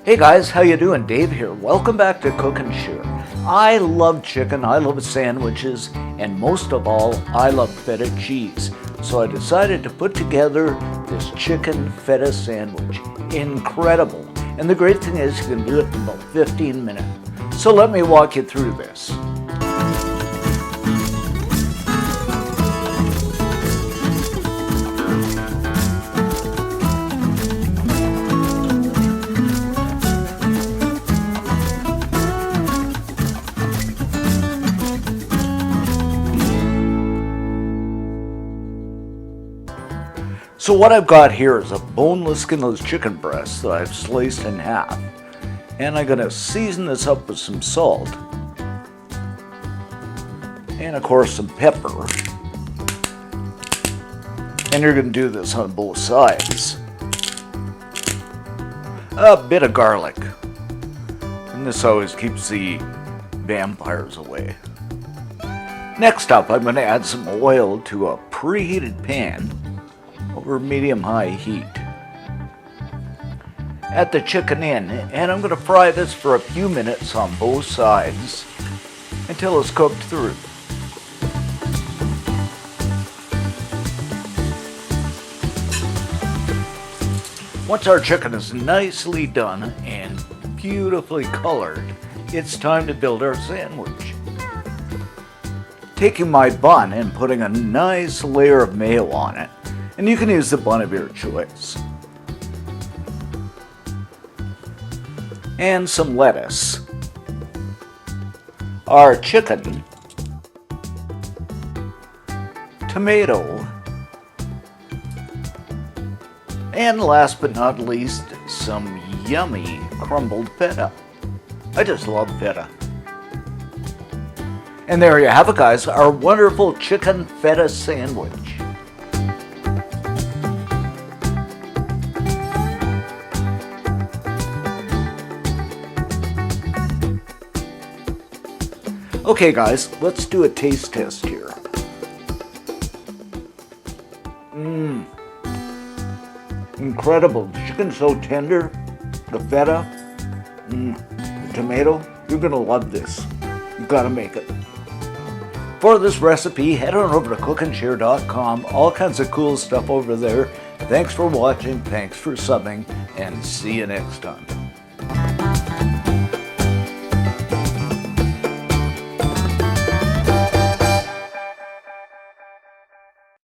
Hey guys, how you doing? Dave here. Welcome back to Cook and Share. I love chicken, I love sandwiches, and most of all, I love feta cheese. So I decided to put together this chicken feta sandwich. Incredible. And the great thing is you can do it in about 15 minutes. So let me walk you through this. So what I've got here is a boneless, skinless chicken breast that I've sliced in half. And I'm going to season this up with some salt. And of course some pepper. And you're going to do this on both sides. A bit of garlic. And this always keeps the vampires away. Next up, I'm going to add some oil to a preheated pan over medium-high heat. Add the chicken in, and I'm going to fry this for a few minutes on both sides until it's cooked through. Once our chicken is nicely done and beautifully colored, it's time to build our sandwich. Taking my bun and putting a nice layer of mayo on it. And you can use the bun of your choice. And some lettuce. Our chicken. Tomato. And last but not least, some yummy crumbled feta. I just love feta. And there you have it, guys, our wonderful chicken feta sandwich. Okay guys, let's do a taste test here. Incredible. The chicken's so tender. The feta. The tomato. You're gonna love this. You gotta make it. For this recipe, head on over to cookandshare.com. All kinds of cool stuff over there. Thanks for watching, thanks for subbing, and see you next time.